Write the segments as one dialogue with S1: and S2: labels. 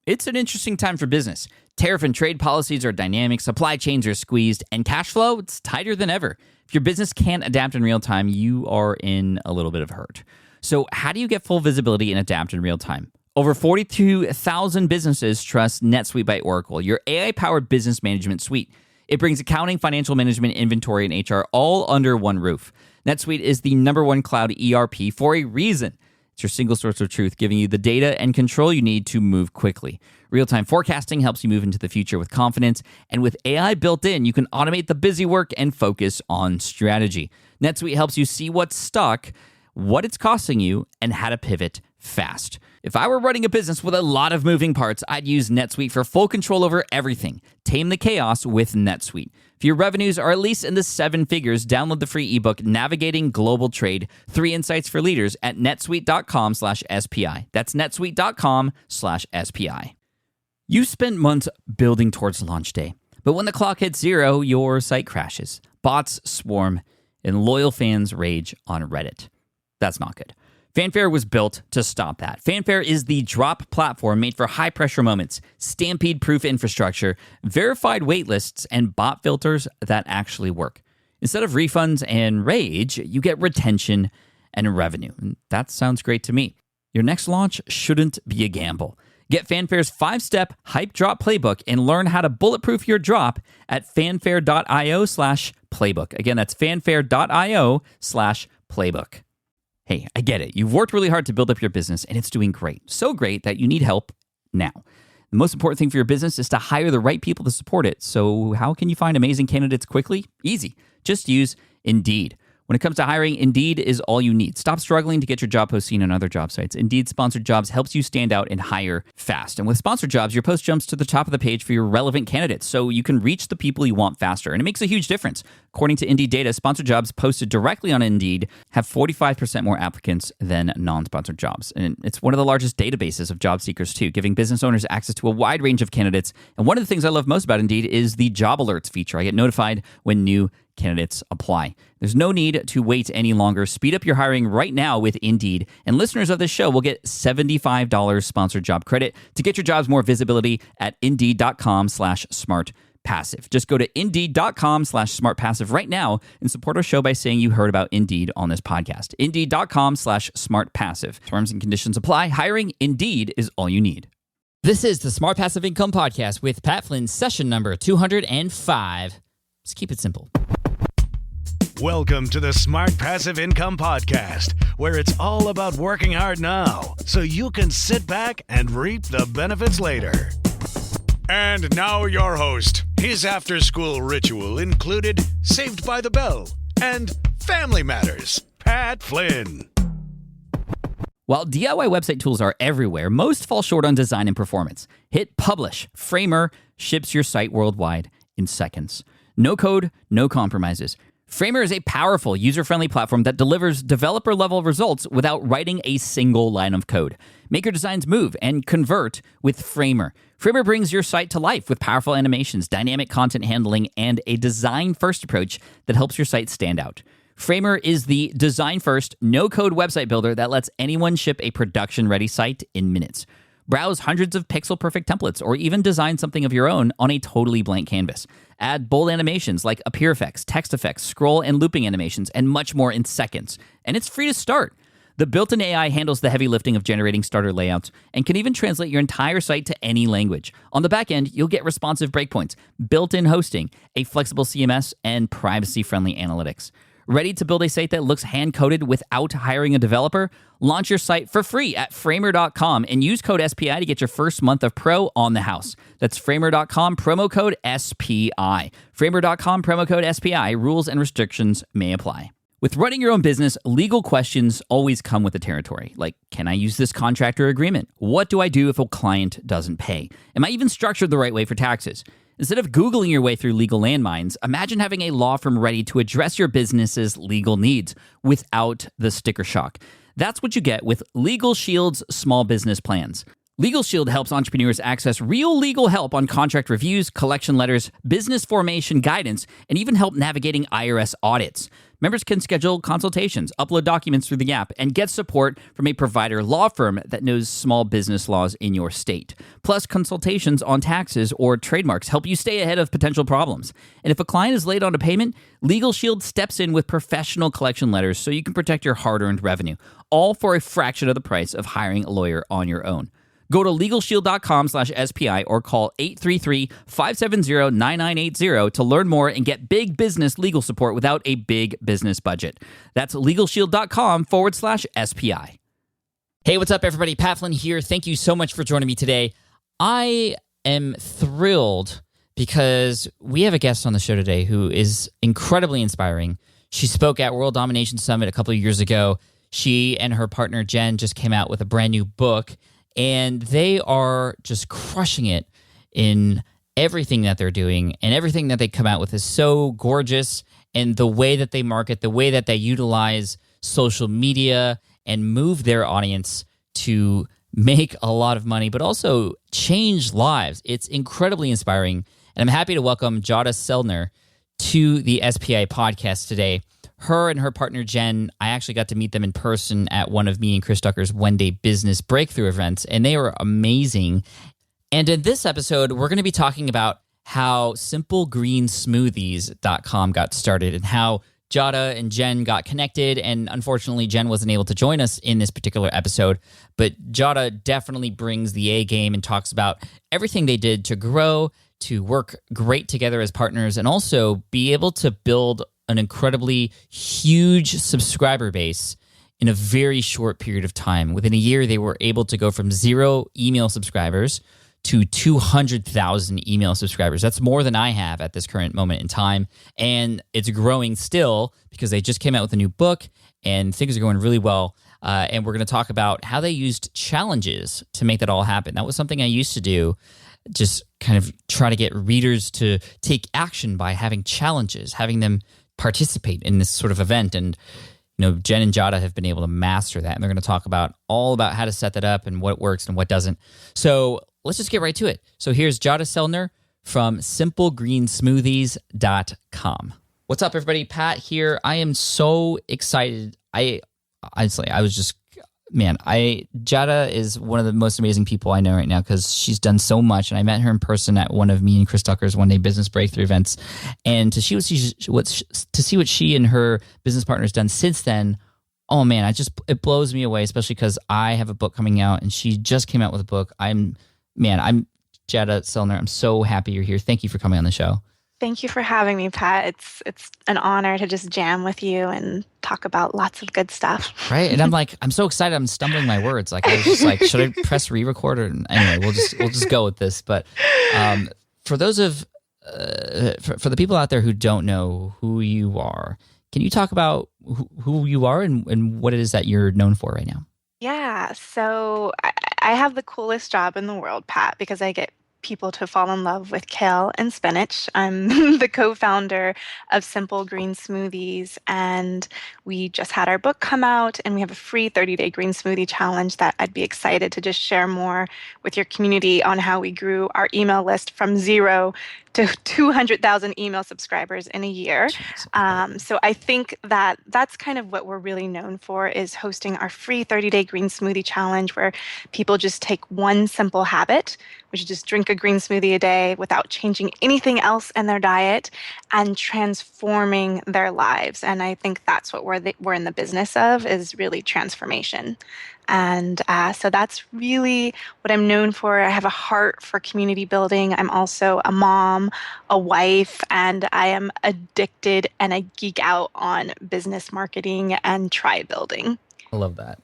S1: It's an interesting time for business. Tariff and trade policies are dynamic, supply chains are squeezed, and cash flow, it's tighter than ever. If your business can't adapt in real time, you are in a little bit of hurt. So how do you get full visibility and adapt in real time? Over 42,000 businesses trust NetSuite by Oracle, your AI-powered business management suite. It brings accounting, financial management, inventory, and HR all under one roof. NetSuite is the #1 cloud ERP for a reason. It's your single source of truth, giving you the data and control you need to move quickly. Real-time forecasting helps you move into the future with confidence, and with AI built in, you can automate the busy work and focus on strategy. NetSuite helps you see what's stuck, what it's costing you, and how to pivot fast. If I were running a business with a lot of moving parts, I'd use NetSuite for full control over everything. Tame the chaos with NetSuite. If your revenues are at least in the 7 figures, download the free ebook, Navigating Global Trade, 3 Insights for Leaders at netsuite.com/SPI. That's netsuite.com/SPI. You spent months building towards launch day, but when the clock hits 0, your site crashes. Bots swarm, and loyal fans rage on Reddit. That's not good. Fanfare was built to stop that. Fanfare is the drop platform made for high-pressure moments, stampede-proof infrastructure, verified waitlists, and bot filters that actually work. Instead of refunds and rage, you get retention and revenue. And that sounds great to me. Your next launch shouldn't be a gamble. Get Fanfare's 5-step hype drop playbook and learn how to bulletproof your drop at fanfare.io/playbook. Again, that's fanfare.io/playbook. Hey, I get it. You've worked really hard to build up your business, and it's doing great. So great that you need help now. The most important thing for your business is to hire the right people to support it. So how can you find amazing candidates quickly? Easy. Just use Indeed. When it comes to hiring, Indeed is all you need. Stop struggling to get your job post seen on other job sites. Indeed Sponsored Jobs helps you stand out and hire fast. And with Sponsored Jobs, your post jumps to the top of the page for your relevant candidates, so you can reach the people you want faster. And it makes a huge difference. According to Indeed data, Sponsored Jobs posted directly on Indeed have 45% more applicants than non-sponsored jobs. And it's one of the largest databases of job seekers, too, giving business owners access to a wide range of candidates. And one of the things I love most about Indeed is the job alerts feature. I get notified when new candidates apply. There's no need to wait any longer. Speed up your hiring right now with Indeed. And listeners of this show will get $75 sponsored job credit to get your jobs more visibility at Indeed.com/smartpassive. Just go to Indeed.com/smartpassive right now and support our show by saying you heard about Indeed on this podcast. Indeed.com/smartpassive. Terms and conditions apply. Hiring Indeed is all you need. This is the Smart Passive Income Podcast with Pat Flynn, session number 205. Just keep it simple.
S2: Welcome to the Smart Passive Income Podcast, where it's all about working hard now so you can sit back and reap the benefits later. And now your host. His after-school ritual included Saved by the Bell and Family Matters, Pat Flynn.
S1: While DIY website tools are everywhere, most fall short on design and performance. Hit publish. Framer ships your site worldwide in seconds. No code, no compromises. Framer is a powerful, user-friendly platform that delivers developer-level results without writing a single line of code. Make your designs move and convert with Framer. Framer brings your site to life with powerful animations, dynamic content handling, and a design-first approach that helps your site stand out. Framer is the design-first, no-code website builder that lets anyone ship a production-ready site in minutes. Browse hundreds of pixel-perfect templates or even design something of your own on a totally blank canvas. Add bold animations like appear effects, text effects, scroll and looping animations, and much more in seconds. And it's free to start. The built-in AI handles the heavy lifting of generating starter layouts and can even translate your entire site to any language. On the back end, you'll get responsive breakpoints, built-in hosting, a flexible CMS, and privacy-friendly analytics. Ready to build a site that looks hand-coded without hiring a developer? Launch your site for free at Framer.com and use code SPI to get your first month of pro on the house. That's Framer.com, promo code SPI. Framer.com, promo code SPI. Rules and restrictions may apply. With running your own business, legal questions always come with the territory. Like, can I use this contract or agreement? What do I do if a client doesn't pay? Am I even structured the right way for taxes? Instead of Googling your way through legal landmines, imagine having a law firm ready to address your business's legal needs without the sticker shock. That's what you get with Legal Shield's small business plans. Legal Shield helps entrepreneurs access real legal help on contract reviews, collection letters, business formation guidance, and even help navigating IRS audits. Members can schedule consultations, upload documents through the app, and get support from a provider law firm that knows small business laws in your state. Plus, consultations on taxes or trademarks help you stay ahead of potential problems. And if a client is late on a payment, Legal Shield steps in with professional collection letters so you can protect your hard-earned revenue, all for a fraction of the price of hiring a lawyer on your own. Go to LegalShield.com/SPI or call 833-570-9980 to learn more and get big business legal support without a big business budget. That's LegalShield.com/SPI. Hey, what's up, everybody? Pat Flynn here. Thank you so much for joining me today. I am thrilled because we have a guest on the show today who is incredibly inspiring. She spoke at World Domination Summit a couple of years ago. She and her partner, Jen, just came out with a brand new book. And they are just crushing it in everything that they're doing. And everything that they come out with is so gorgeous. And the way that they market, the way that they utilize social media and move their audience to make a lot of money, but also change lives. It's incredibly inspiring. And I'm happy to welcome Jada Selner to the SPI podcast today. Her and her partner, Jen, I actually got to meet them in person at one of me and Chris Ducker's one-day business breakthrough events, and they were amazing. And in this episode, we're going to be talking about how SimpleGreenSmoothies.com got started and how Jada and Jen got connected. And unfortunately, Jen wasn't able to join us in this particular episode, but Jada definitely brings the A game and talks about everything they did to grow, to work great together as partners, and also be able to build an incredibly huge subscriber base in a very short period of time. Within a year, they were able to go from 0 email subscribers to 200,000 email subscribers. That's more than I have at this current moment in time. And it's growing still because they just came out with a new book and things are going really well. And we're going to talk about how they used challenges to make that all happen. That was something I used to do, just kind of try to get readers to take action by having challenges, having them participate in this sort of event. And, you know, Jen and Jada have been able to master that. And they're going to talk about all about how to set that up and what works and what doesn't. So let's just get right to it. So here's Jada Selner from SimpleGreenSmoothies.com. What's up, everybody? Pat here. I am so excited. Jada is one of the most amazing people I know right now because she's done so much. And I met her in person at one of me and Chris Tucker's one-day business breakthrough events. And to see what she and her business partner has done since then, oh man, it blows me away, especially because I have a book coming out and she just came out with a book. I'm Jada Selner. I'm so happy you're here. Thank you for coming on the show.
S3: Thank you for having me, Pat. It's an honor to just jam with you and talk about lots of good stuff.
S1: Right, and I'm so excited. I'm stumbling my words. Like I was just like, should I press re-record? Or anyway, we'll just go with this. But for those of for the people out there who don't know who you are, can you talk about who you are and what it is that you're known for right now?
S3: Yeah, so I have the coolest job in the world, Pat, because I get people to fall in love with kale and spinach. I'm the co-founder of Simple Green Smoothies, and we just had our book come out, and we have a free 30-day green smoothie challenge that I'd be excited to just share more with your community on how we grew our email list from 0 to 200,000 email subscribers in a year. So I think that that's kind of what we're really known for, is hosting our free 30-day green smoothie challenge, where people just take one simple habit, which is just drink a green smoothie a day without changing anything else in their diet, and transforming their lives. And I think that's what we're in the business of, is really transformation. And so that's really what I'm known for. I have a heart for community building. I'm also a mom, a wife, and I am addicted and I geek out on business marketing and tribe building.
S1: I love that.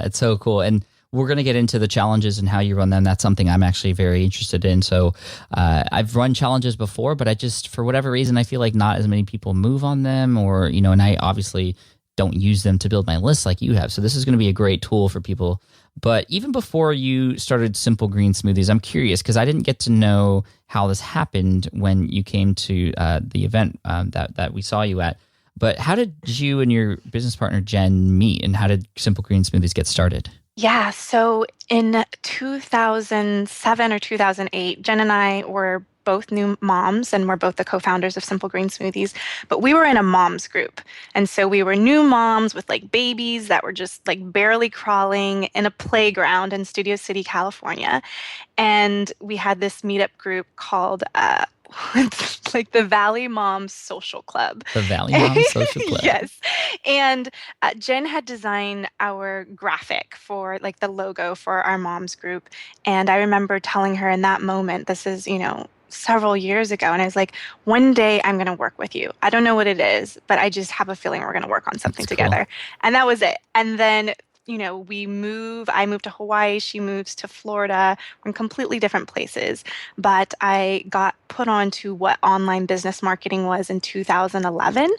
S1: It's so cool. And we're going to get into the challenges and how you run them. That's something I'm actually very interested in. So I've run challenges before, but I just, for whatever reason, I feel like not as many people move on them, or, and I obviously don't use them to build my list like you have. So this is going to be a great tool for people. But even before you started Simple Green Smoothies, I'm curious because I didn't get to know how this happened when you came to the event that we saw you at. But how did you and your business partner, Jen, meet, and how did Simple Green Smoothies get started?
S3: Yeah, so in 2007 or 2008, Jen and I were both new moms and we're both the co-founders of Simple Green Smoothies, but we were in a moms group. And so we were new moms with like babies that were just like barely crawling in a playground in Studio City, California. And we had this meetup group called it's like the Valley Moms Social Club.
S1: The Valley Moms Social Club.
S3: Yes. And Jen had designed our graphic for like the logo for our moms group. And I remember telling her in that moment, this is, several years ago. And I was like, one day I'm going to work with you. I don't know what it is, but I just have a feeling we're going to work on something
S1: That's
S3: together.
S1: cool.
S3: And that was it. And then I moved to Hawaii, she moves to Florida. We're in completely different places. But I got put on to what online business marketing was in 2011.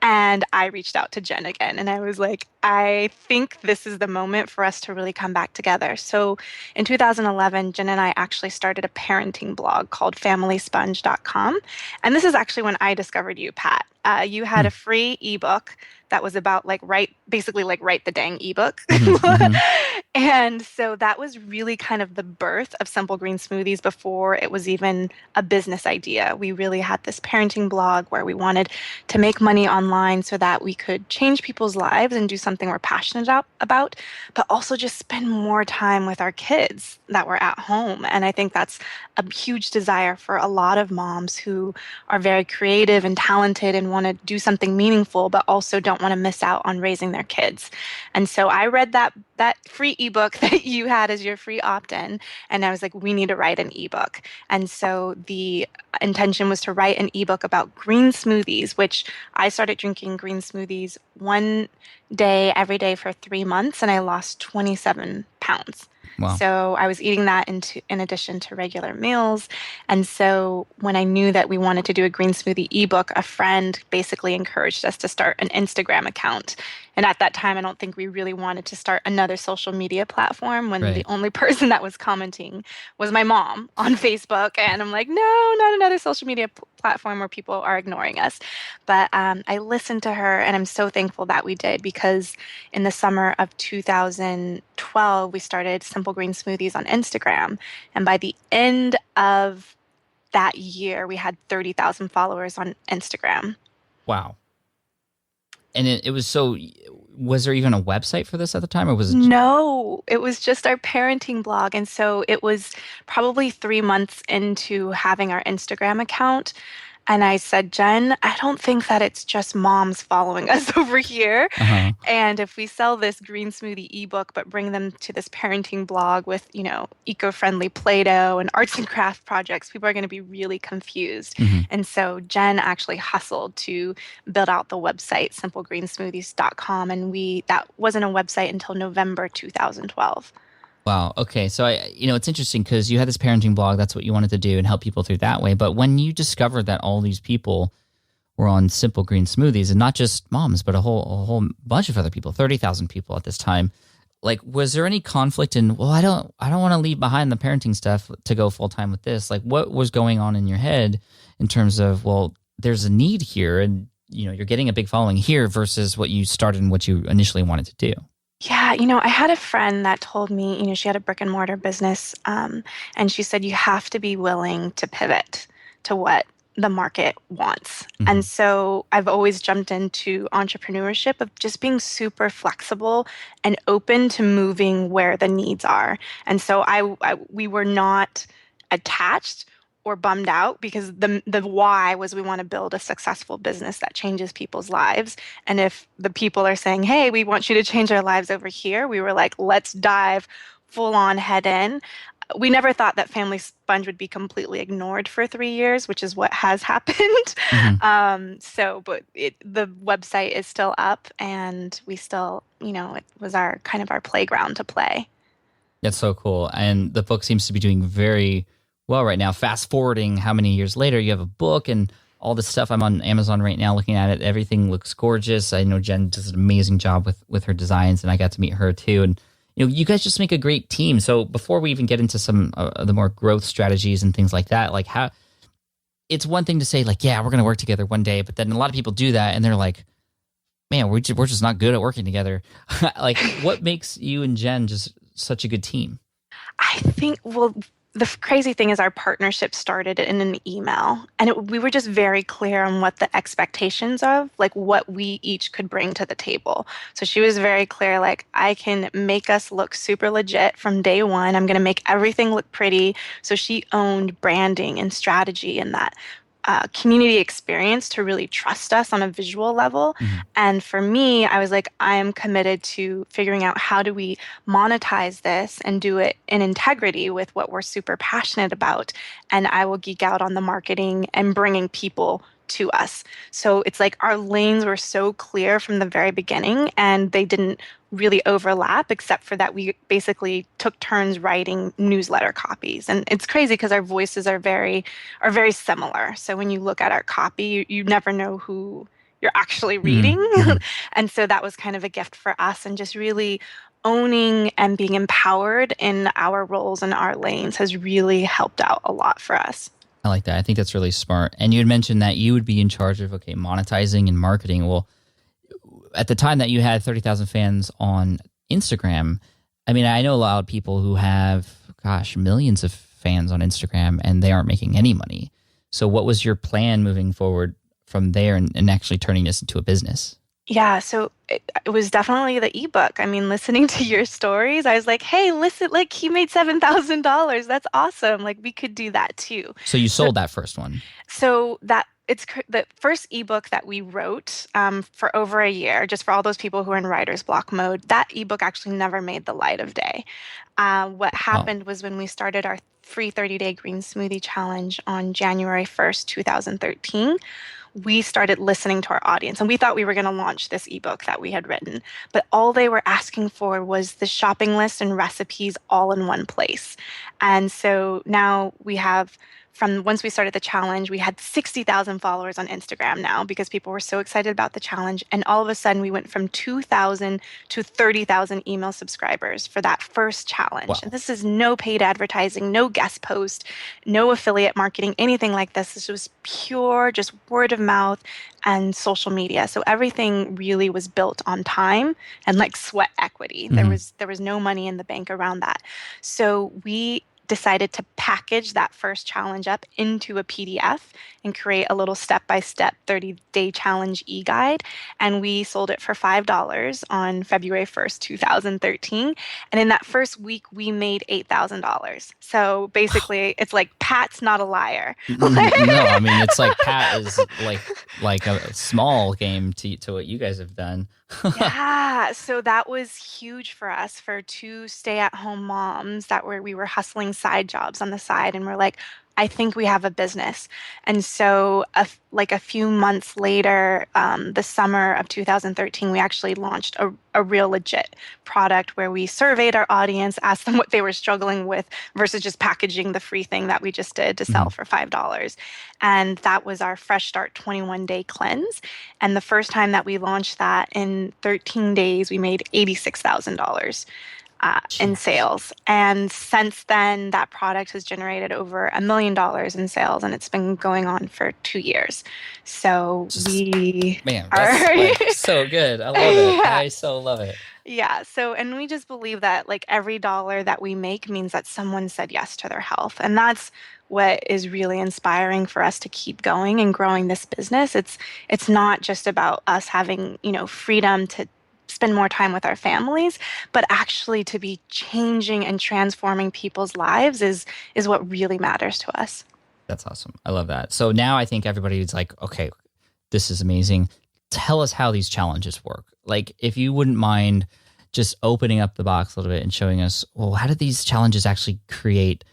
S3: And I reached out to Jen again and I was like, I think this is the moment for us to really come back together. So in 2011, Jen and I actually started a parenting blog called familysponge.com. And this is actually when I discovered you, Pat. You had a free ebook that was about basically write the dang ebook. And so that was really kind of the birth of Simple Green Smoothies before it was even a business idea. We really had this parenting blog where we wanted to make money online so that we could change people's lives and do something we're passionate about, but also just spend more time with our kids that were at home. And I think that's a huge desire for a lot of moms who are very creative and talented and want to do something meaningful, but also don't want to miss out on raising their kids. And so I read that free ebook that you had as your free opt-in, and I was like, we need to write an ebook. And so the intention was to write an ebook about green smoothies, which I started drinking green smoothies one day every day for 3 months, and I lost 27 pounds.
S1: Wow.
S3: So I was eating that in addition to regular meals. And so when I knew that we wanted to do a green smoothie ebook, a friend basically encouraged us to start an Instagram account. And at that time, I don't think we really wanted to start another social media platform when the only person that was commenting was my mom on Facebook. And I'm like, no, not another social media platform where people are ignoring us. But I listened to her, and I'm so thankful that we did, because in the summer of 2012, we started Simple Green Smoothies on Instagram. And by the end of that year, we had 30,000 followers on Instagram.
S1: Wow. And it was was there even a website for this at the time, or was it?
S3: No, it was just our parenting blog. And so it was probably 3 months into having our Instagram account. And I said, Jen, I don't think that it's just moms following us over here. And if we sell this green smoothie ebook, but bring them to this parenting blog with, eco-friendly Play-Doh and arts and craft projects, people are going to be really confused. And so Jen actually hustled to build out the website, simplegreensmoothies.com. And that wasn't a website until November 2012.
S1: Wow. Okay. So it's interesting because you had this parenting blog. That's what you wanted to do and help people through that way. But when you discovered that all these people were on Simple Green Smoothies, and not just moms, but a whole bunch of other people, 30,000 people at this time, like, was there any conflict in, well, I don't want to leave behind the parenting stuff to go full time with this? Like, what was going on in your head in terms of, well, there's a need here, and you're getting a big following here versus what you started and what you initially wanted to do?
S3: Yeah, I had a friend that told me, she had a brick and mortar business, and she said, you have to be willing to pivot to what the market wants. And so I've always jumped into entrepreneurship of just being super flexible and open to moving where the needs are. And so we were not attached or bummed out, because the why was we want to build a successful business that changes people's lives. And if the people are saying, hey, we want you to change our lives over here, we were like, let's dive full on head in. We never thought that Family Sponge would be completely ignored for 3 years, which is what has happened. But the website is still up, and we still, it was our playground to play.
S1: That's so cool. And the book seems to be doing very well right now. Fast forwarding how many years later, you have a book and all this stuff. I'm on Amazon right now looking at it. Everything looks gorgeous. I know Jen does an amazing job with her designs, and I got to meet her too. And you guys just make a great team. So before we even get into some of the more growth strategies and things like that, like, how it's one thing to say, like, yeah, we're going to work together one day, but then a lot of people do that and they're like, man, we're just not good at working together. Like, what makes you and Jen just such a good team?
S3: I think, well, crazy thing is our partnership started in an email, and we were just very clear on what the expectations of like what we each could bring to the table. So she was very clear, like, I can make us look super legit from day one. I'm going to make everything look pretty. So she owned branding and strategy and that community experience to really trust us on a visual level.
S1: Mhm.
S3: And for me, I was like, I am committed to figuring out how do we monetize this and do it in integrity with what we're super passionate about. And I will geek out on the marketing and bringing people to us. So it's like our lanes were so clear from the very beginning and they didn't really overlap except for that we basically took turns writing newsletter copies. And it's crazy because our voices are very similar. So when you look at our copy, you never know who you're actually reading.
S1: Mhm.
S3: And so that was kind of a gift for us and just really owning and being empowered in our roles and our lanes has really helped out a lot for us.
S1: I like that. I think that's really smart. And you had mentioned that you would be in charge of, okay, monetizing and marketing. Well, at the time that you had 30,000 fans on Instagram, I mean, I know a lot of people who have, gosh, millions of fans on Instagram and they aren't making any money. So what was your plan moving forward from there and actually turning this into a business?
S3: Yeah, so it was definitely the ebook. I mean, listening to your stories, I was like, hey, listen, like he made $7,000. That's awesome. Like we could do that too.
S1: So you
S3: So
S1: sold that first one.
S3: So that the first ebook that we wrote for over a year, just for all those people who are in writer's block mode, that ebook actually never made the light of day. What
S1: Oh,
S3: happened was when we started our free 30-day green smoothie challenge on January 1st, 2013, we started listening to our audience and we thought we were going to launch this ebook that we had written. But all they were asking for was the shopping list and recipes all in one place. And so now we have from once we started the challenge, we had 60,000 followers on Instagram now because people were so excited about the challenge. And all of a sudden, we went from 2,000 to 30,000 email subscribers for that first challenge. And
S1: wow.
S3: this is no paid advertising, no guest post, no affiliate marketing, anything like this. This was pure, just word of mouth and social media. So everything really was built on time and like sweat equity.
S1: Mhm.
S3: There was no money in the bank around that. So we decided to package that first challenge up into a PDF and create a little step-by-step 30-day challenge e-guide. And we sold it for $5 on February 1st, 2013. And in that first week, we made $8,000. So basically, it's like Pat's not a liar.
S1: No, I mean it's like Pat is like a small game to what you guys have done.
S3: Yeah, so that was huge for us for two stay-at-home moms that we were hustling side jobs on the side and we're like, I think we have a business. And so like a few months later, the summer of 2013, we actually launched a real legit product where we surveyed our audience, asked them what they were struggling with versus just packaging the free thing that we just did to sell
S1: Mhm.
S3: for $5. And that was our Fresh Start 21-day cleanse. And the first time that we launched that in 13 days, we made $86,000 in
S1: Jeez.
S3: sales. And since then, that product has generated over $1 million in sales, and it's been going on for 2 years. So
S1: Just
S3: we
S1: man,
S3: are,
S1: that's like so good. I love it.
S3: yeah,
S1: I so love it.
S3: yeah. So, and we just believe that like every dollar that we make means that someone said yes to their health. And that's what is really inspiring for us to keep going and growing this business. It's not just about us having, freedom to spend more time with our families, but actually to be changing and transforming people's lives is what really matters to us.
S1: That's awesome. I love that. So now I think everybody's like, okay, this is amazing. Tell us how these challenges work. Like, if you wouldn't mind just opening up the box a little bit and showing us, well, how did these challenges actually create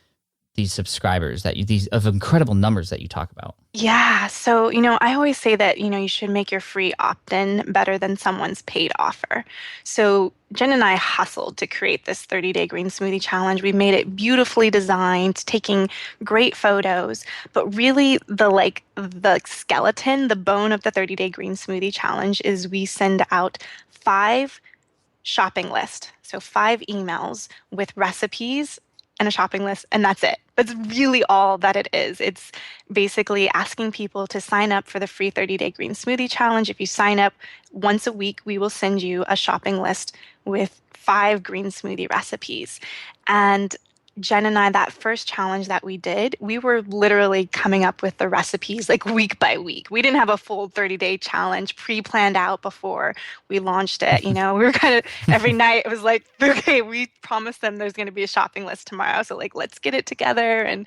S1: these subscribers these of incredible numbers that you talk about?
S3: Yeah. So, I always say that, you should make your free opt-in better than someone's paid offer. So, Jen and I hustled to create this 30-day green smoothie challenge. We made it beautifully designed, taking great photos, but really the skeleton, the bone of the 30-day green smoothie challenge is we send out 5 shopping list. So 5 emails with recipes and a shopping list, and that's it. That's really all that it is. It's basically asking people to sign up for the free 30-day green smoothie challenge. If you sign up once a week, we will send you a shopping list with 5 green smoothie recipes. And Jen and I, that first challenge that we did, we were literally coming up with the recipes like week by week. We didn't have a full 30-day challenge pre-planned out before we launched it. We were kind of every night it was like, okay, we promised them there's going to be a shopping list tomorrow. So like, let's get it together and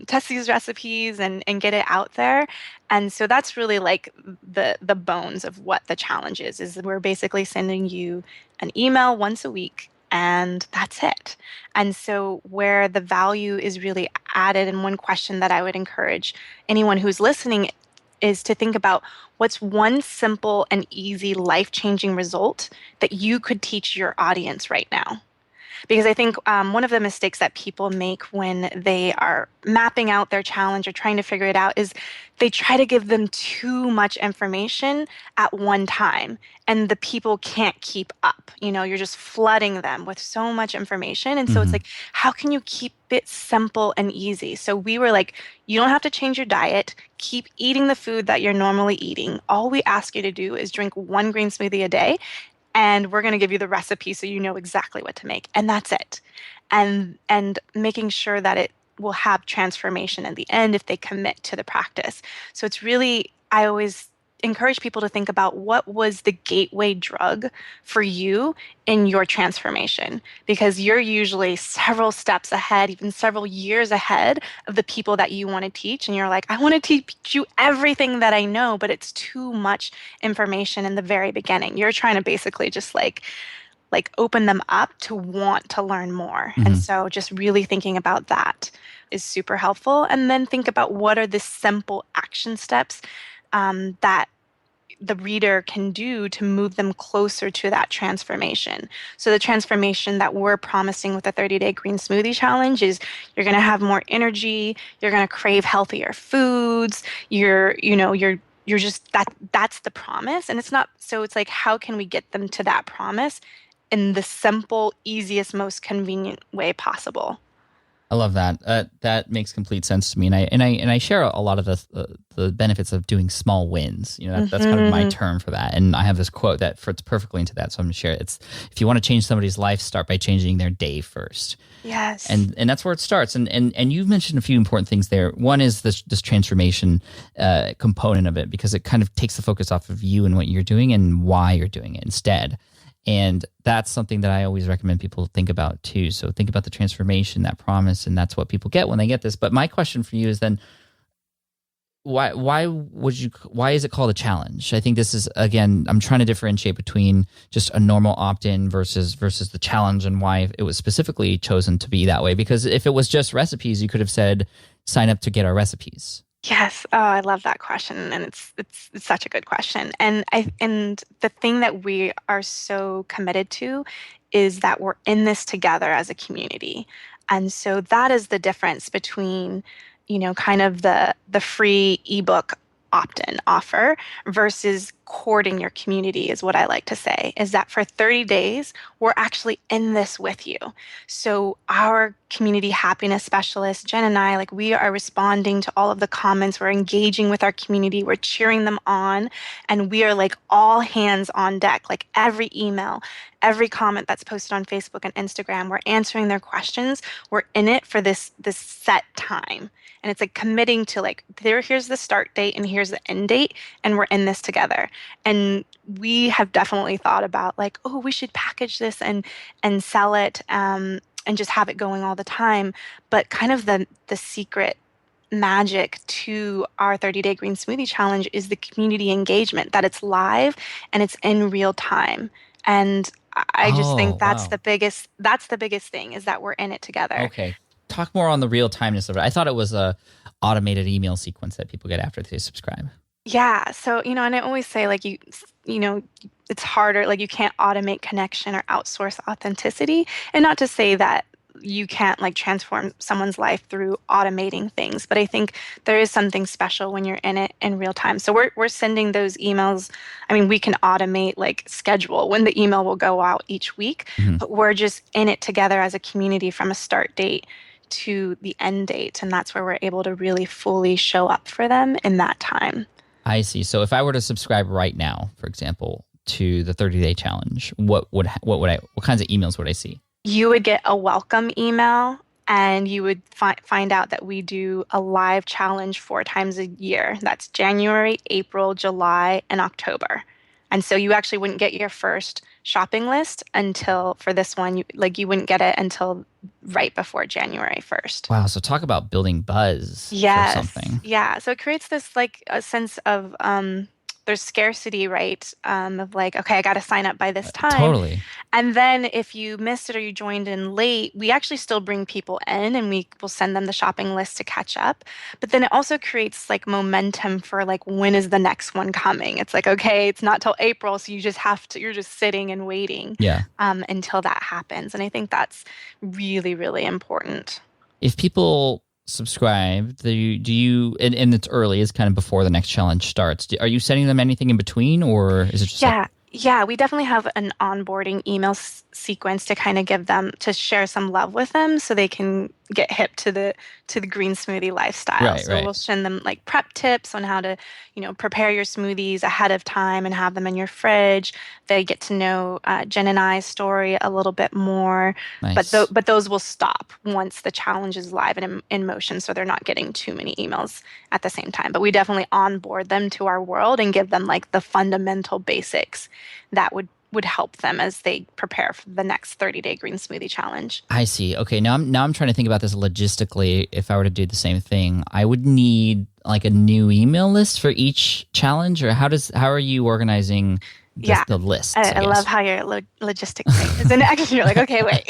S3: test these recipes and get it out there. And so that's really like the bones of what the challenge is we're basically sending you an email once a week, and that's it. And so where the value is really added, and one question that I would encourage anyone who's listening is to think about what's one simple and easy life-changing result that you could teach your audience right now. Because I think one of the mistakes that people make when they are mapping out their challenge or trying to figure it out is they try to give them too much information at one time, and the people can't keep up. You're just flooding them with so much information. And so it's like, how can you keep it simple and easy? So we were like, you don't have to change your diet. Keep eating the food that you're normally eating. All we ask you to do is drink one green smoothie a day, and we're going to give you the recipe so you know exactly what to make. And that's it. And making sure that it will have transformation in the end if they commit to the practice. So it's really, I always encourage people to think about what was the gateway drug for you in your transformation, because you're usually several steps ahead, even several years ahead of the people that you want to teach. And you're like, I want to teach you everything that I know, but it's too much information in the very beginning. You're trying to basically just like open them up to want to learn more. And so just really thinking about that is super helpful. And then think about what are the simple action steps that the reader can do to move them closer to that transformation. So the transformation that we're promising with the 30-day green smoothie challenge is you're going to have more energy, you're going to crave healthier foods, you're just that's the promise. And it's like, how can we get them to that promise in the simple, easiest, most convenient way possible?
S1: I love that. That makes complete sense to me, and I share a lot of the benefits of doing small wins. That's kind of my term for that. And I have this quote that fits perfectly into that, so I'm going to share it. It's, if you want to change somebody's life, start by changing their day first.
S3: Yes.
S1: And that's where it starts. And you've mentioned a few important things there. One is this transformation component of it, because it kind of takes the focus off of you and what you're doing and why you're doing it instead. And that's something that I always recommend people think about too. So think about the transformation, that promise, and that's what people get when they get this. But my question for you is then, why is it called a challenge? I think this is, again, I'm trying to differentiate between just a normal opt-in versus the challenge, and why it was specifically chosen to be that way. Because if it was just recipes, you could have said, sign up to get our recipes.
S3: Yes. Oh, I love that question. And it's such a good question. And the thing that we are so committed to is that we're in this together as a community. And so that is the difference between, kind of the free ebook opt-in offer versus courting your community, is what I like to say, is that for 30 days, we're actually in this with you. So our community happiness specialist, Jen and I, we are responding to all of the comments. We're engaging with our community. We're cheering them on. And we are all hands on deck, every email, every comment that's posted on Facebook and Instagram, we're answering their questions. We're in it for this set time. And it's committing to here's the start date and here's the end date, and we're in this together. And we have definitely thought about we should package this and sell it and just have it going all the time. But kind of the secret magic to our 30-day green smoothie challenge is the community engagement, that it's live and it's in real time. And I just think that's the biggest thing, is that we're in it together.
S1: Okay. Talk more on the real timeness of it. I thought it was a automated email sequence that people get after they subscribe.
S3: Yeah. So, and I always say it's harder, you can't automate connection or outsource authenticity. And not to say that you can't transform someone's life through automating things, but I think there is something special when you're in it in real time. So we're sending those emails. I mean, we can automate schedule when the email will go out each week, but we're just in it together as a community from a start date to the end date. And that's where we're able to really fully show up for them in that time.
S1: I see. So if I were to subscribe right now, for example, to the 30-day challenge, what kinds of emails would I see?
S3: You would get a welcome email and you would find out that we do a live challenge 4 times a year. That's January, April, July, and October. And so you actually wouldn't get your first shopping list until for this one, you wouldn't get it until right before January 1st.
S1: Wow. So talk about building buzz for
S3: Yes.
S1: something.
S3: Yeah. So it creates this like a sense of there's scarcity, right? Of like, okay, I got to sign up by this time.
S1: Totally.
S3: And then if you missed it or you joined in late, we actually still bring people in and we will send them the shopping list to catch up. But then it also creates like momentum for like, when is the next one coming? It's like, okay, it's not till April. So you just have to, you're just sitting and waiting
S1: Yeah.
S3: until that happens. And I think that's really, really important.
S1: If people subscribe, do you and it's early, it's kind of before the next challenge starts. Are you sending them anything in between, or is it just
S3: Yeah, we definitely have an onboarding email sequence to kind of give them to share some love with them so they can get hip to the green smoothie lifestyle.
S1: Right.
S3: We'll send them like prep tips on how to, prepare your smoothies ahead of time and have them in your fridge. They get to know Jen and I's story a little bit more,
S1: Nice.
S3: but those will stop once the challenge is live and in motion, so they're not getting too many emails at the same time. But we definitely onboard them to our world and give them like the fundamental basics that would help them as they prepare for the next 30-day green smoothie challenge.
S1: I see. Okay, now I'm trying to think about this logistically. If I were to do the same thing, I would need like a new email list for each challenge, or how are you organizing the lists?
S3: I love how your logistic thing is in action. You're like, okay, wait.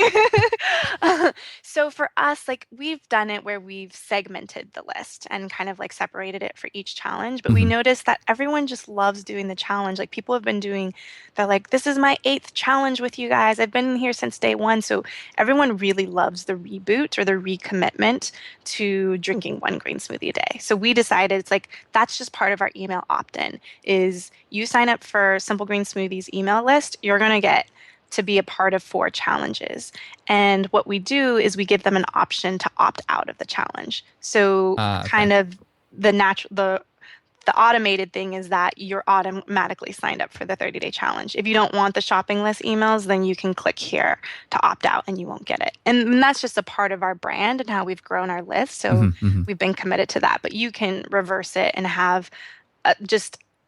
S3: So for us, like we've done it where we've segmented the list and kind of like separated it for each challenge. But we noticed that everyone just loves doing the challenge. Like people have been they're like, this is my 8th challenge with you guys. I've been here since day 1. So everyone really loves the reboot or the recommitment to drinking 1 green smoothie a day. So we decided it's like, that's just part of our email opt-in is you sign up for Simple Green Smoothies email list, you're going to get to be a part of 4 challenges. And what we do is we give them an option to opt out of the challenge. So kind of the automated thing is that you're automatically signed up for the 30-day challenge. If you don't want the shopping list emails, then you can click here to opt out and you won't get it. And that's just a part of our brand and how we've grown our list. So we've been committed to that. But you can reverse it and have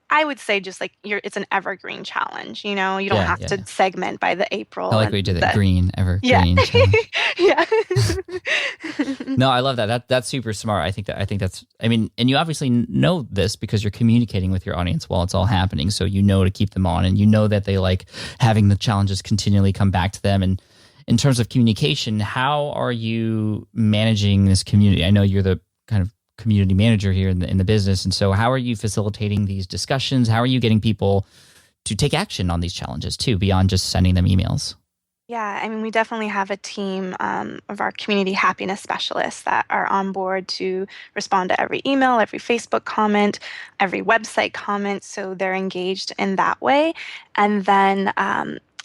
S3: I would say just like it's an evergreen challenge, you don't have to segment by the April.
S1: I like what you did, the green evergreen challenge.
S3: Yeah.
S1: No, I love that. That's super smart. I think that's, and you obviously know this because you're communicating with your audience while it's all happening. So to keep them on, and that they like having the challenges continually come back to them. And in terms of communication, how are you managing this community? I know you're the kind of community manager here in the business. And so how are you facilitating these discussions? How are you getting people to take action on these challenges too, beyond just sending them emails?
S3: Yeah, we definitely have a team of our community happiness specialists that are on board to respond to every email, every Facebook comment, every website comment. So they're engaged in that way. And then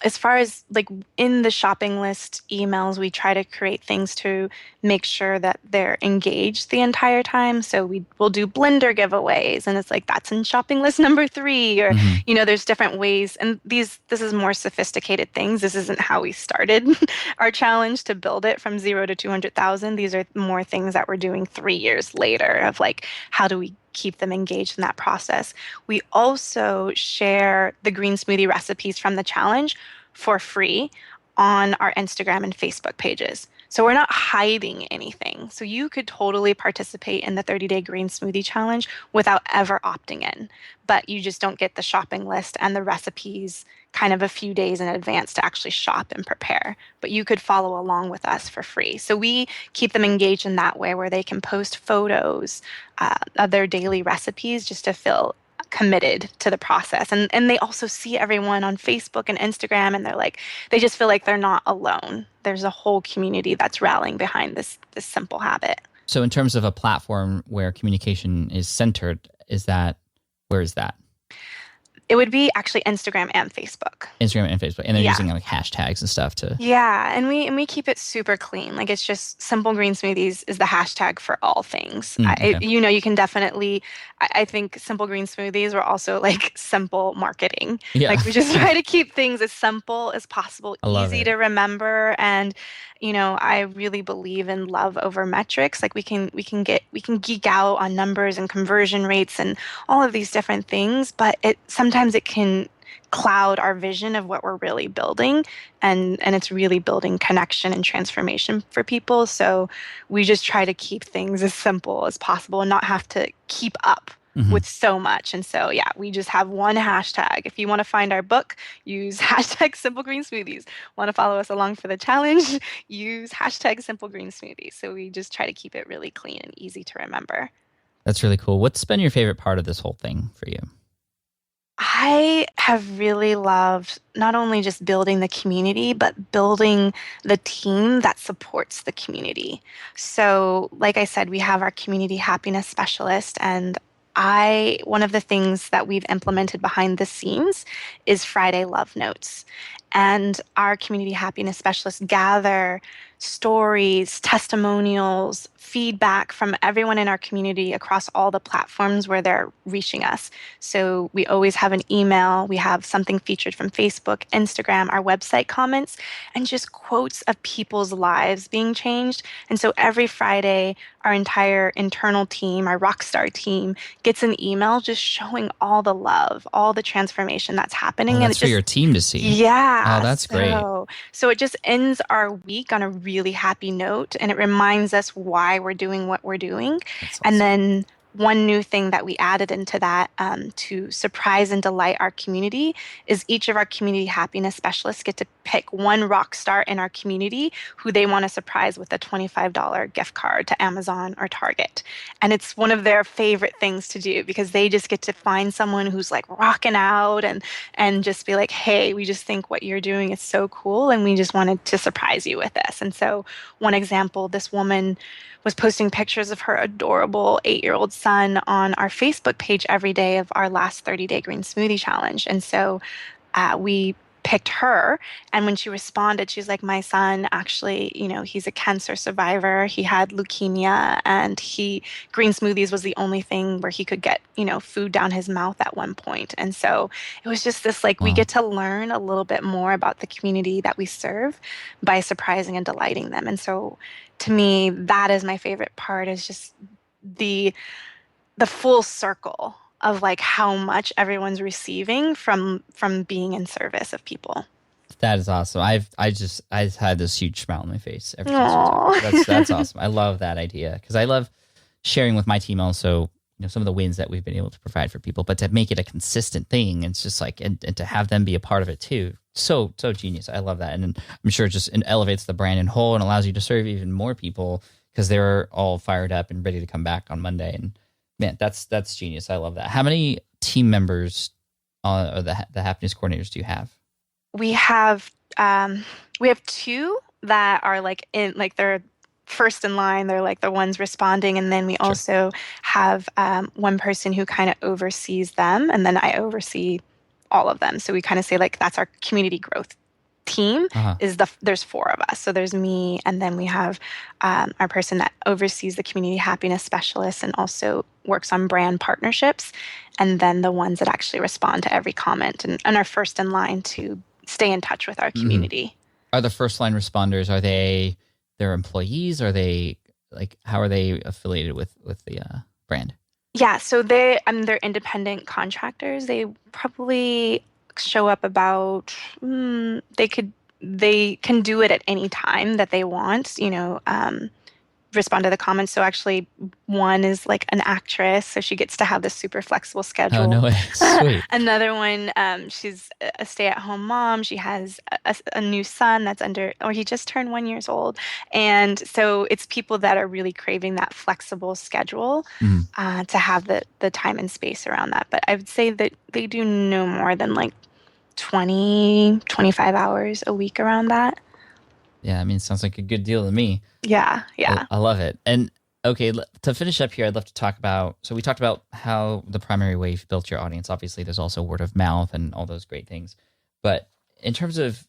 S3: as far as like in the shopping list emails, we try to create things to make sure that they're engaged the entire time. So we'll do blender giveaways, and it's like that's in shopping list number 3, or there's different ways. And this is more sophisticated things. This isn't how we started our challenge to build it from 0 to 200,000. These are more things that we're doing 3 years later of like, how do we keep them engaged in that process? We also share the green smoothie recipes from the challenge for free on our Instagram and Facebook pages. So we're not hiding anything. So you could totally participate in the 30-day green smoothie challenge without ever opting in, but you just don't get the shopping list and the recipes kind of a few days in advance to actually shop and prepare. But you could follow along with us for free. So we keep them engaged in that way, where they can post photos of their daily recipes just to feel committed to the process. And they also see everyone on Facebook and Instagram, and they just feel like they're not alone. There's a whole community that's rallying behind this simple habit.
S1: So in terms of a platform where communication is centered, where is that?
S3: It would be actually Instagram and Facebook.
S1: Instagram and Facebook, and they're
S3: Yeah.
S1: using like hashtags and stuff to.
S3: Yeah, and we keep it super clean. Like it's just Simple Green Smoothies is the hashtag for all things.
S1: Okay.
S3: You can definitely. I think Simple Green Smoothies were also like simple marketing.
S1: Yeah.
S3: Like we just try to keep things as simple as possible,
S1: I love
S3: easy
S1: it.
S3: to remember, and I really believe in love over metrics. Like we can geek out on numbers and conversion rates and all of these different things, but sometimes it can cloud our vision of what we're really building, and it's really building connection and transformation for people. So we just try to keep things as simple as possible and not have to keep up with so much. And so yeah, we just have one hashtag. If you want to find our book, use hashtag Simple Green Smoothies. Want to follow us along for the challenge, use hashtag Simple Green Smoothies. So we just try to keep it really clean and easy to remember.
S1: That's really cool. What's been your favorite part of this whole thing for you?
S3: I have really loved not only just building the community, but building the team that supports the community. So, like I said, we have our community happiness specialist, and one of the things that we've implemented behind the scenes is Friday Love Notes. And our community happiness specialists gather stories, testimonials, feedback from everyone in our community across all the platforms where they're reaching us. So we always have an email, we have something featured from Facebook, Instagram, our website comments, and just quotes of people's lives being changed. And so every Friday, our entire internal team, our rockstar team, gets an email just showing all the love, all the transformation that's happening.
S1: Oh, that's for your team to see.
S3: Yeah.
S1: Oh, that's great.
S3: So it just ends our week on a really happy note, and it reminds us why we're doing what we're doing.
S1: That's awesome.
S3: And then one new thing that we added into that to surprise and delight our community is each of our community happiness specialists get to pick one rock star in our community who they want to surprise with a $25 gift card to Amazon or Target. And it's one of their favorite things to do because they just get to find someone who's like rocking out and just be like, hey, we just think what you're doing is so cool and we just wanted to surprise you with this. And so one example, this woman was posting pictures of her adorable 8-year-old son on our Facebook page every day of our last 30-day green smoothie challenge. And so we picked her, and when she responded, she's like, my son actually, he's a cancer survivor. He had leukemia, and green smoothies was the only thing where he could get, food down his mouth at one point. And so it was just this like, we get to learn a little bit more about the community that we serve by surprising and delighting them. And so to me, that is my favorite part, is just the full circle of like how much everyone's receiving from being in service of people.
S1: That is awesome. I've had this huge smile on my face every time. That's awesome. I love that idea because I love sharing with my team also, some of the wins that we've been able to provide for people, but to make it a consistent thing, it's just like, and to have them be a part of it too. So genius. I love that. And I'm sure it just elevates the brand in whole and allows you to serve even more people because they're all fired up and ready to come back on Monday. And man, that's genius. I love that. How many team members or the happiness coordinators do you have?
S3: We have 2 that are like they're first in line. They're like the ones responding, and then we also have one person who kind of oversees them, and then I oversee all of them. So we kind of say like that's our community growth team. There's 4 of us. So there's me, and then we have our person that oversees the community happiness specialist and also works on brand partnerships, and then the ones that actually respond to every comment and are first in line to stay in touch with our community.
S1: Are the first line responders, are they their employees? Are they like, how are they affiliated with the brand?
S3: Yeah, so they're independent contractors. They probably show up about they can do it at any time that they want, respond to the comments. So actually one is like an actress, so she gets to have this super flexible schedule.
S1: Oh, no way. Sweet.
S3: Another one, she's a stay-at-home mom. She has a new son he just turned 1 year old. And so it's people that are really craving that flexible schedule to have the time and space around that. But I would say that they do no more than like 25 hours a week around that.
S1: Yeah, I mean, it sounds like a good deal to me.
S3: Yeah.
S1: I love it. And Okay, to finish up here, I'd love to talk about. So we talked about how the primary way you've built your audience. Obviously, there's also word of mouth and all those great things. But in terms of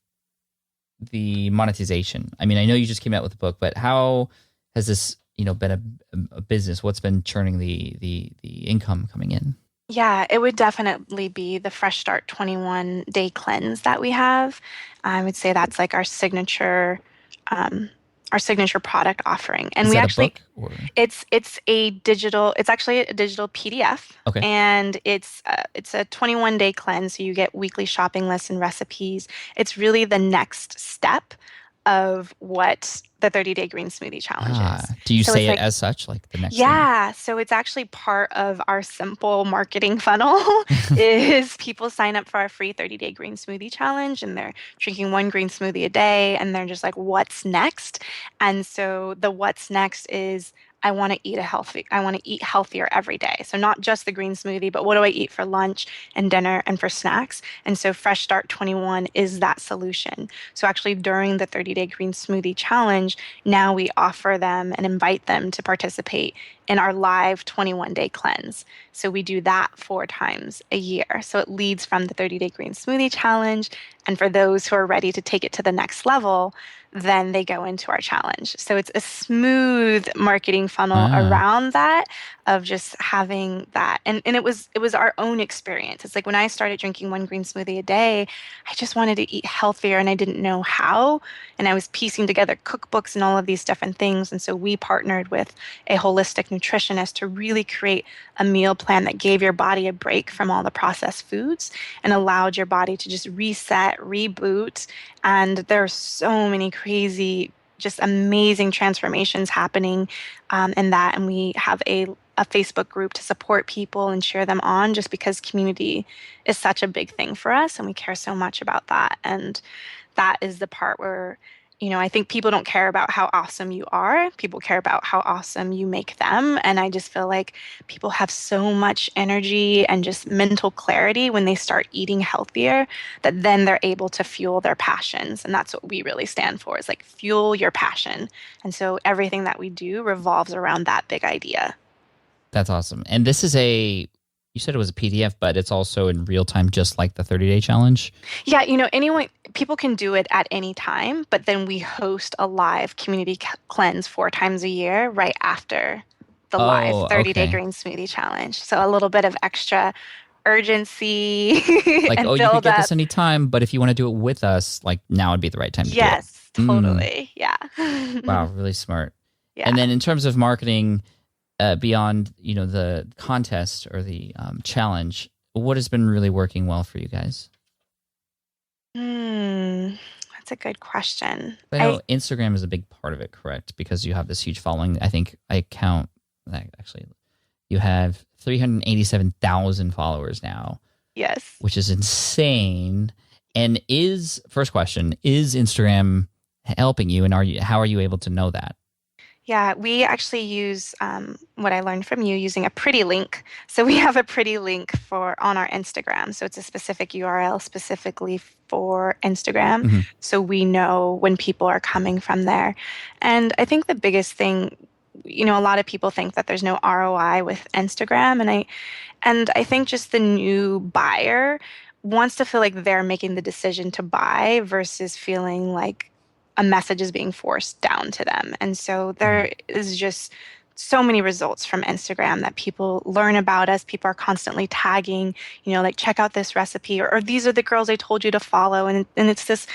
S1: the monetization, I mean, I know you just came out with a book, but how has this, been a business? What's been churning the income coming in?
S3: Yeah, it would definitely be the Fresh Start 21 day cleanse that we have. I would say that's like um, our signature product offering. And
S1: Is
S3: we
S1: that a
S3: actually
S1: book or
S3: it's actually a digital PDF,
S1: okay?
S3: and it's a 21 day cleanse, so you get weekly shopping lists and recipes. It's really the next step of what the 30-day green smoothie challenge is.
S1: Do you
S3: So
S1: say
S3: it's
S1: it
S3: like,
S1: as such, like the next thing?
S3: yeah, so it's actually part of our simple marketing funnel is people sign up for our free 30-day green smoothie challenge, and they're drinking one green smoothie a day, and they're just like, what's next? And so the what's next is I want to eat healthier every day. So not just the green smoothie, but what do I eat for lunch and dinner and for snacks? And so Fresh Start 21 is that solution. So actually during the 30-day green smoothie challenge, now we offer them and invite them to participate in our live 21-day cleanse. So we do that 4 times a year. So it leads from the 30-day green smoothie challenge. And for those who are ready to take it to the next level, then they go into our challenge. So it's a smooth marketing funnel
S1: Ah,
S3: around that of just having that. And it was our own experience. It's like when I started drinking one green smoothie a day, I just wanted to eat healthier and I didn't know how. And I was piecing together cookbooks and all of these different things. And so we partnered with a holistic nutritionist to really create a meal plan that gave your body a break from all the processed foods and allowed your body to just reset, reboot. And there are so many crazy, just amazing transformations happening in that. And we have a Facebook group to support people and cheer them on just because community is such a big thing for us and we care so much about that. And that is the part where, I think people don't care about how awesome you are. People care about how awesome you make them. And I just feel like people have so much energy and just mental clarity when they start eating healthier that then they're able to fuel their passions. And that's what we really stand for is like fuel your passion. And so everything that we do revolves around that big idea.
S1: that's awesome. And this is you said it was a PDF, but it's also in real time, just like the 30-day challenge.
S3: Yeah, anyone, people can do it at any time, but then we host a live community cleanse 4 times a year right after the live
S1: Oh,
S3: 30-day
S1: okay.
S3: green smoothie challenge. So a little bit of extra urgency
S1: Like, oh,
S3: and
S1: you could
S3: build
S1: get
S3: up.
S1: this anytime, but if you want to do it with us, like now would be the right time to do it.
S3: Yes,
S1: Mm,
S3: totally. Yeah.
S1: wow, really smart.
S3: Yeah.
S1: And then in terms of marketing, beyond the contest or the challenge, what has been really working well for you guys?
S3: Hmm, that's a good question.
S1: I know Instagram is a big part of it, correct? Because you have this huge following. I think I count that actually you have 387,000 followers now,
S3: Yes.
S1: which is insane. And first question, is Instagram helping you, and how are you able to know that?
S3: Yeah, we actually use what I learned from you using a pretty link. So we have a pretty link for on our Instagram. So it's a specific URL specifically for Instagram.
S1: Mhm.
S3: So we know when people are coming from there. And I think the biggest thing, a lot of people think that there's no ROI with Instagram. And I think just the new buyer wants to feel like they're making the decision to buy versus feeling like a message is being forced down to them. And so
S1: Mhm.
S3: there is just so many results from Instagram that people learn about us. People are constantly tagging, like check out this recipe or these are the girls I told you to follow. And it's this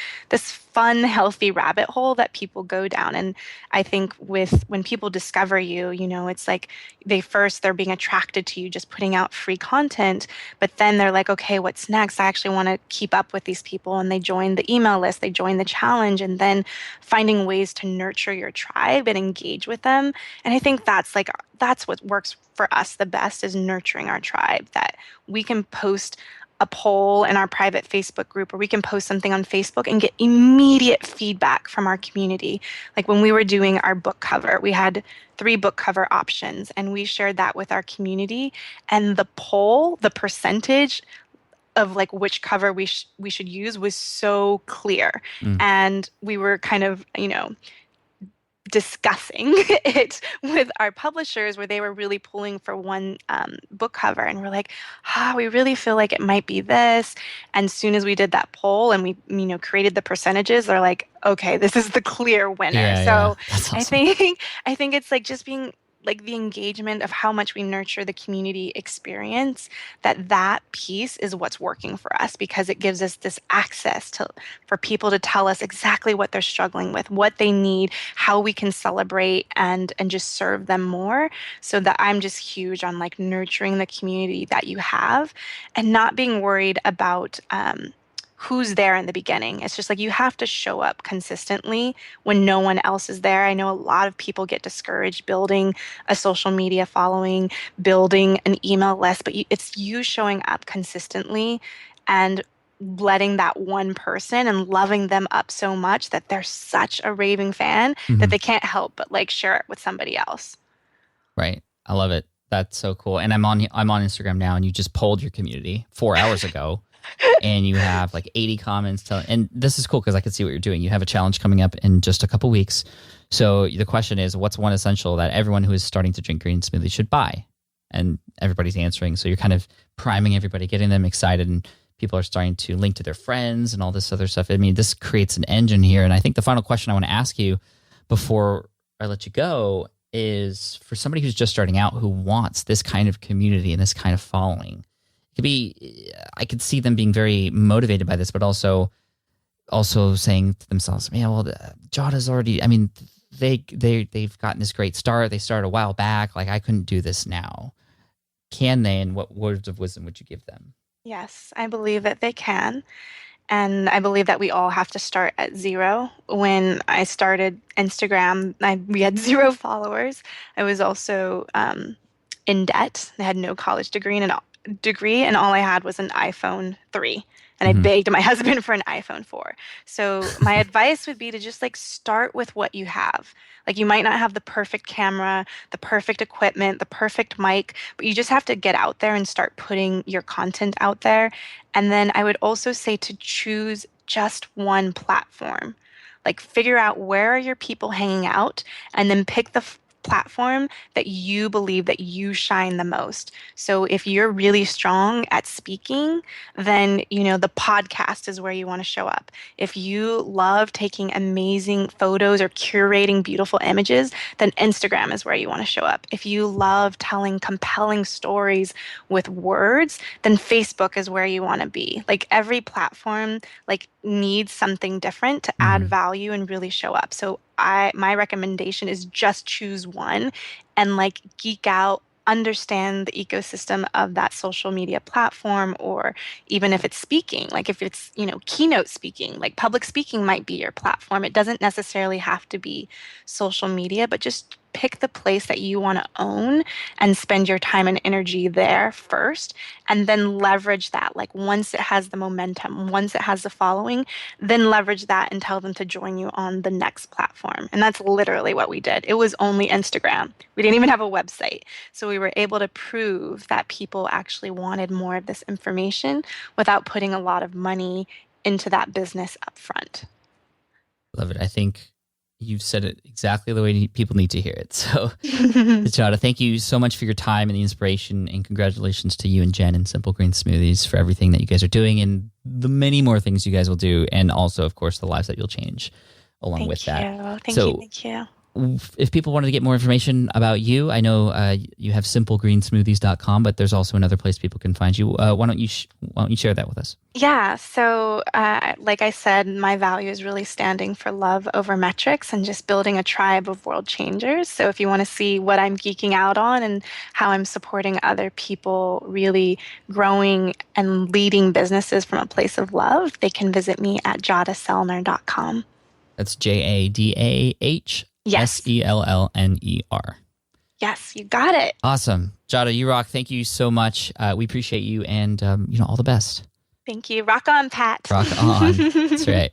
S3: fun, healthy rabbit hole that people go down. And I think when people discover you, it's like they're being attracted to you just putting out free content, but then they're like, okay, what's next? I actually want to keep up with these people. And they join the email list, they join the challenge, and then finding ways to nurture your tribe and engage with them. And I think that's what works for us the best is nurturing our tribe, that we can post a poll in our private Facebook group or we can post something on Facebook and get immediate feedback from our community. Like when we were doing our book cover, we had 3 book cover options and we shared that with our community, and the poll, the percentage of like which cover we should use was so clear.
S1: Mm.
S3: And we were kind of, discussing it with our publishers where they were really pulling for one book cover, and we're like, we really feel like it might be this. And as soon as we did that poll and we created the percentages, they're like, okay, this is the clear winner.
S1: Yeah.
S3: So
S1: That's
S3: I
S1: awesome.
S3: think it's like just being like the engagement of how much we nurture the community experience, that piece is what's working for us, because it gives us this access to for people to tell us exactly what they're struggling with, what they need, how we can celebrate and just serve them more. So that I'm just huge on like nurturing the community that you have and not being worried about who's there in the beginning. It's just like you have to show up consistently when no one else is there. I know a lot of people get discouraged building a social media following, building an email list, but it's you showing up consistently and letting that one person and loving them up so much that they're such a raving fan that
S1: Mhm.
S3: they can't help but like share it with somebody else.
S1: Right. I love it. That's so cool. And I'm on Instagram now, and you just polled your community 4 hours ago, and you have like 80 comments. And this is cool because I can see what you're doing. You have a challenge coming up in just a couple weeks. So the question is, what's one essential that everyone who is starting to drink green smoothies should buy? And everybody's answering. So you're kind of priming everybody, getting them excited, and people are starting to link to their friends and all this other stuff. I mean, this creates an engine here. And I think the final question I want to ask you before I let you go is, for somebody who's just starting out who wants this kind of community and this kind of following, I could see them being very motivated by this, but also saying to themselves, man, well, Jada's already, I mean, they've gotten this great start. They started a while back. Like, I couldn't do this now. Can they? And what words of wisdom would you give them?
S3: Yes, I believe that they can. And I believe that we all have to start at zero. When I started Instagram, we had 0 followers. I was also in debt. I had no college degree, and all I had was an iPhone 3. And I
S1: Mhm.
S3: begged my husband for an iPhone 4. So my advice would be to just like start with what you have. Like you might not have the perfect camera, the perfect equipment, the perfect mic, but you just have to get out there and start putting your content out there. And then I would also say to choose just one platform. Like figure out where are your people hanging out and then pick the platform that you believe that you shine the most. So if you're really strong at speaking, then the podcast is where you want to show up. If you love taking amazing photos or curating beautiful images, then Instagram is where you want to show up. If you love telling compelling stories with words, then Facebook is where you want to be. Like every platform like needs something different to add
S1: Mhm.
S3: value and really show up. So my recommendation is just choose one and like geek out, understand the ecosystem of that social media platform, or even if it's speaking, like if it's, keynote speaking, like public speaking might be your platform. It doesn't necessarily have to be social media, but just pick the place that you want to own and spend your time and energy there first, and then leverage that. Like once it has the momentum, once it has the following, then leverage that and tell them to join you on the next platform. And that's literally what we did. It was only Instagram. We didn't even have a website. So we were able to prove that people actually wanted more of this information without putting a lot of money into that business upfront.
S1: Love it. I think you've said it exactly the way people need to hear it. So, Jada, thank you so much for your time and the inspiration, and congratulations to you and Jen and Simple Green Smoothies for everything that you guys are doing and the many more things you guys will do, and also, of course, the lives that you'll change along with that.
S3: Thank you.
S1: If people wanted to get more information about you, I know you have simplegreensmoothies.com, but there's also another place people can find you. Why don't you share that with us?
S3: Yeah, so like I said, my value is really standing for love over metrics and just building a tribe of world changers. So if you want to see what I'm geeking out on and how I'm supporting other people really growing and leading businesses from a place of love, they can visit me at jadasellner.com.
S1: That's JADAHSELLNER.
S3: Yes, you got it.
S1: Awesome. Jada, you rock. Thank you so much. We appreciate you, and all the best.
S3: Thank you. Rock on, Pat.
S1: Rock on. That's right.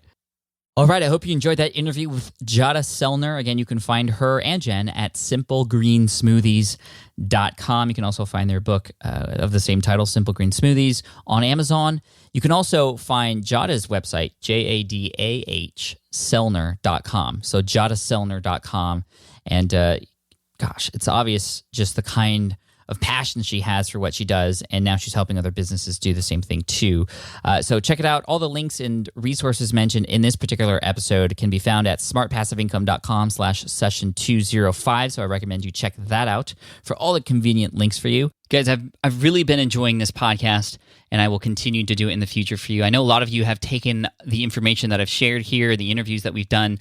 S1: All right, I hope you enjoyed that interview with Jada Selner. Again, you can find her and Jen at simplegreensmoothies.com. You can also find their book of the same title, Simple Green Smoothies, on Amazon. You can also find Jada's website, Jadah Selner.com. So jadaselner.com. And gosh, it's obvious just the kind of passion she has for what she does, and now she's helping other businesses do the same thing too. So check it out. All the links and resources mentioned in this particular episode can be found at smartpassiveincome.com/session205. So I recommend you check that out for all the convenient links for you. Guys, I've really been enjoying this podcast, and I will continue to do it in the future for you. I know a lot of you have taken the information that I've shared here, the interviews that we've done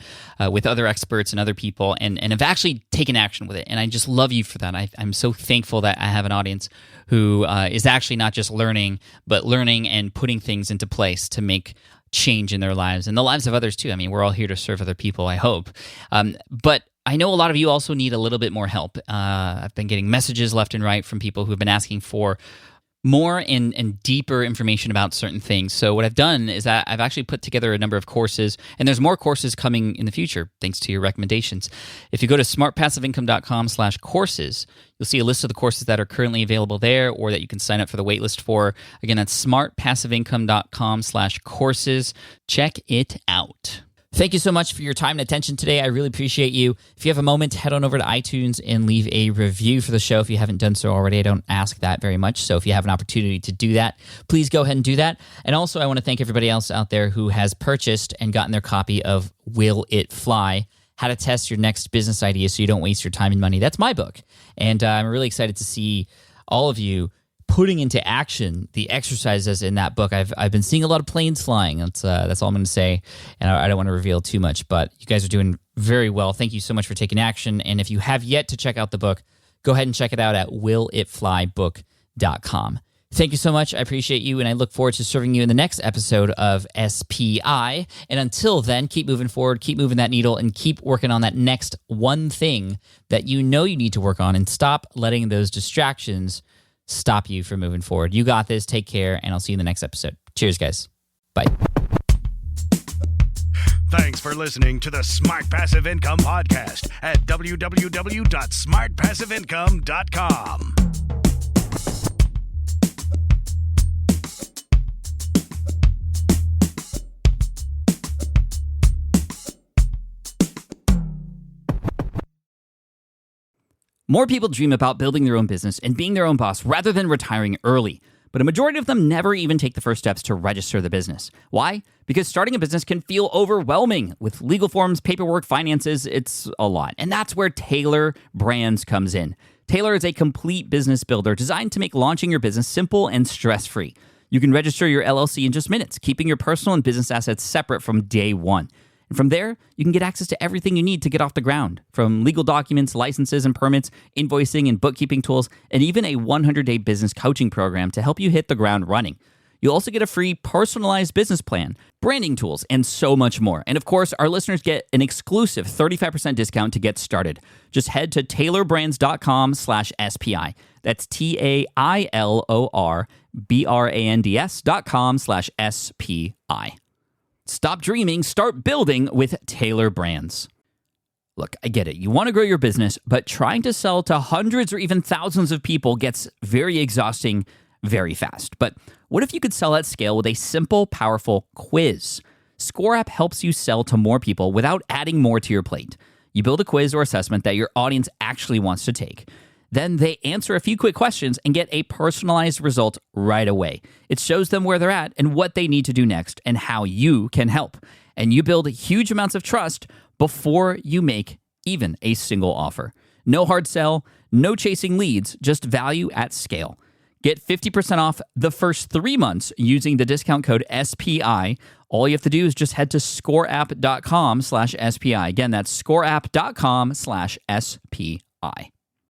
S1: with other experts and other people, and have actually taken action with it. And I just love you for that. I'm so thankful that I have an audience who is actually not just learning, but learning and putting things into place to make change in their lives and the lives of others too. I mean, we're all here to serve other people, I hope. But I know a lot of you also need a little bit more help. I've been getting messages left and right from people who've been asking for more and deeper information about certain things. So what I've done is that I've actually put together a number of courses, and there's more courses coming in the future, thanks to your recommendations. If you go to smartpassiveincome.com/courses, you'll see a list of the courses that are currently available there or that you can sign up for the waitlist for. Again, that's smartpassiveincome.com/courses. Check it out. Thank you so much for your time and attention today. I really appreciate you. If you have a moment, head on over to iTunes and leave a review for the show if you haven't done so already. I don't ask that very much, so if you have an opportunity to do that, please go ahead and do that. And also, I want to thank everybody else out there who has purchased and gotten their copy of Will It Fly? How to Test Your Next Business Idea So You Don't Waste Your Time and Money. That's my book, and I'm really excited to see all of you putting into action the exercises in that book. I've been seeing a lot of planes flying. That's all I'm going to say, and I don't want to reveal too much, but you guys are doing very well. Thank you so much for taking action, and if you have yet to check out the book, go ahead and check it out at willitflybook.com. Thank you so much. I appreciate you, and I look forward to serving you in the next episode of SPI. And until then, keep moving forward, keep moving that needle, and keep working on that next one thing that you know you need to work on, and stop letting those distractions stop you from moving forward. You got this. Take care, and I'll see you in the next episode. Cheers, guys. Bye.
S2: Thanks for listening to the Smart Passive Income Podcast at www.smartpassiveincome.com.
S1: More people dream about building their own business and being their own boss rather than retiring early. But a majority of them never even take the first steps to register the business. Why? Because starting a business can feel overwhelming. With legal forms, paperwork, finances, it's a lot. And that's where Taylor Brands comes in. Taylor is a complete business builder designed to make launching your business simple and stress-free. You can register your LLC in just minutes, keeping your personal and business assets separate from day one. And from there, you can get access to everything you need to get off the ground, from legal documents, licenses and permits, invoicing and bookkeeping tools, and even a 100-day business coaching program to help you hit the ground running. You'll also get a free personalized business plan, branding tools, and so much more. And of course, our listeners get an exclusive 35% discount to get started. Just head to taylorbrands.com/SPI. That's TAILORBRANDS.com/SPI. Stop dreaming, start building with Taylor Brands. Look, I get it. You want to grow your business, but trying to sell to hundreds or even thousands of people gets very exhausting very fast. But what if you could sell at scale with a simple, powerful quiz? ScoreApp helps you sell to more people without adding more to your plate. You build a quiz or assessment that your audience actually wants to take. Then they answer a few quick questions and get a personalized result right away. It shows them where they're at and what they need to do next and how you can help. And you build huge amounts of trust before you make even a single offer. No hard sell, no chasing leads, just value at scale. Get 50% off the first 3 months using the discount code SPI. All you have to do is just head to scoreapp.com/SPI. Again, that's scoreapp.com/SPI.